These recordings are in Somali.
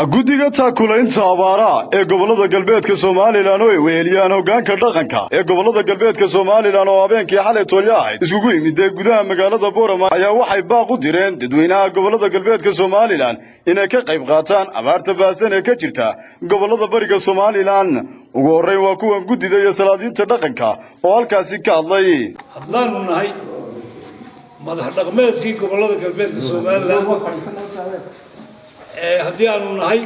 guddiga taakulaynta abaaraha ee gobolada galbeedka Soomaaliland oo ay weeliyaan hoggaanka dhaqanka ee gobolada galbeedka Soomaaliland oo habeenkii xalay tolyahay isugu yimid gudaha magaalada Boorama ayaa waxay baaq u direen dadweynaha gobolada galbeedka Soomaaliland inay ka qayb qaataan abaarta baasan ee ka jirta gobolada bariga Soomaaliland ugu horeyn waa kuwan guddida iyo salaadiinta dhaqanka oo halkaasi ka hadlay hadlaanu nahay madax dhaqameedkii gobolada galbeedka Soomaaliland haddii aanu nahay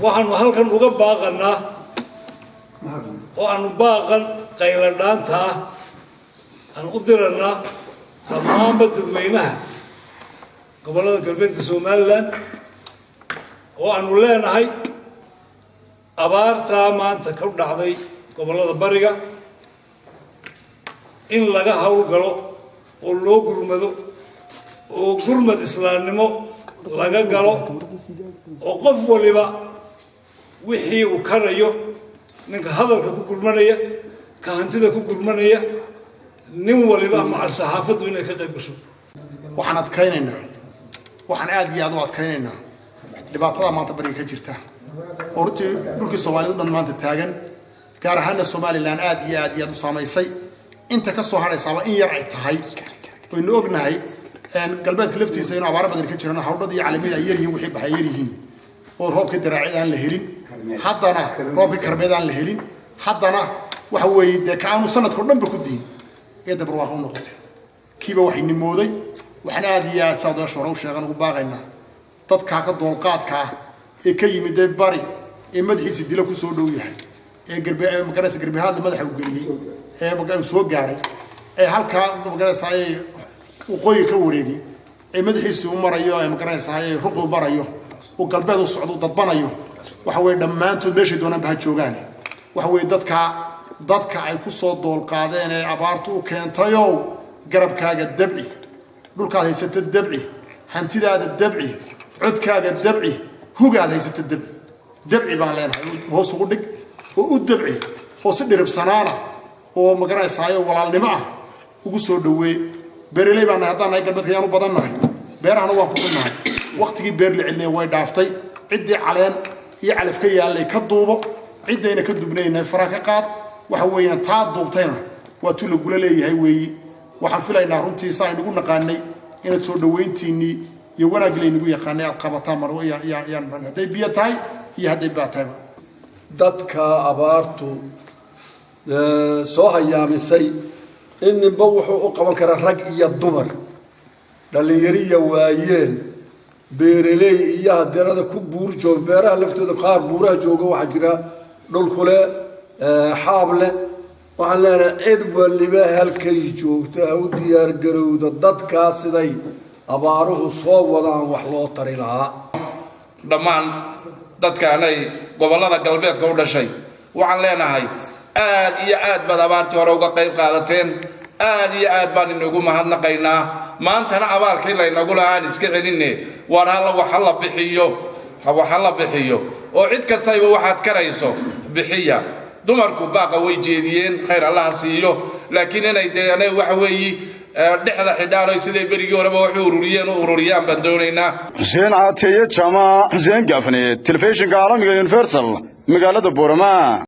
waxaanu halkan uga baaqanaa oo aanu baaqan qayladhaanta ah aan u diranaa dhammaanba dadweynaha gobolada galbeedka Soomaaliland oo aanu leenahay abaartaa maanta ka dhacday gobolada bariga in laga hawlgalo oo loo gurmado oo gurmad islaamnimo laga galo oo qof waliba wixii uu karayo ninka hadalka ku gurmanaya ka hantida ku gurmanaya nin waliba macal saxaafadu inay ka qayb gasho waxaan adkaynaynaa waxaan aad iyo aad u adkaynaynaa dhibaatada maanta bariga ka jirta oo runtii dhulkii Soomaalidu dhan maanta taagan gaar ahaan Soomaaliland aad iyo aad u saameysay inta ka soo haraysaaba in yar ay tahay waynu ognahay galbeedka laftiisa inuu abaar badan ka jiraan hawdada iyo calaamada ay yaryihiin wixii baxay yaryihiin oo roobka diraacid aan la helin haddana roobka karbeed aan la helin haddana waxa weeye de kaanu sanadku dhanba ku diin ee dabarwaaqo noqotay kiiba waxay nimooday waxaan aad iyo aad saado shoro sheegan ugu baaqaynaa dadka ka doolqaadka ee ka yimid bari ee madaxiisa dilo ku soo dhow yahay ee magaraysa garbahaad madaxa u galiyay ee magaa soo gaaray ee halka magaraysa ay وقوي كوريدي مدحيس ومريو مقريس هاي رقو مريو وقلبه الصعود ضبنايو وحوي دمانتو ماشي دونا بها جوغاني وحوي ددك ay ku soo dool qaadeen ee abaartu u keentayo garabkaaga dabci dhulka haysata dabci hantidaada dabci codkaaga dabci hugaad haysata dabci baan leenahay hoos ugu dhig oo u dabci oo si dhiribsanaana oo magaraysayo walaalnimo ah ugu soo dhaweey beerley baan haddaan ay galbeedka yaanu badannahay beerahana waan ku dhinahay waqtigii beer la cilnay way dhaaftay cidii caleen iyo calaf ka yaalay ka duubo cidayna ka dubnayna faraha ka qaad waxa weeyaan taa duubtayna waa tuu la gula leeyahay weeyi waxaan filaynaa runtii saa inagu naqaanay inaad soo dhaweyntiinii iyo wanaagii inagu yaqaanay aad qabataan mar yaan haday biyo tahay iyo haday baa tahay dadka abaartu soo hayaamisay in ninba wuxuu u qaban karaa rag iyo dumar dhalinyaro waayeen beeraley iyo hadirada ku buur joog beeraha laftooda qaar buuraha jooga waxa jira dhul kule xaable waxaan leenahay cid waliba halkay joogto u diyaar garowda dadka siday abaaruhu soo wadaan wax loo tari lahaa dhammaan dadkaanay gobolada galbeedka u dhashay waxaan leenahay aad iyo aad baad abaartii hore uga qayb qaadateen aad iyo aad baan inagu mahadnaqaynaa maantana abaalkii la inagu lahaan iska celinne war hal waxa la bixiyo oo cid kastayba waxaad karayso bixiya dumarku baaqa way jeediyeen khayr Allah siiyo laakiin inay deeyanay waxa weeyi dhexda xidhaan ay sidii berigii horeba wax ururiyaan baan doonaynaa Hussein Aateye Jama Hussein Gafne telefishinka caalamiga Universal magaalada Boorama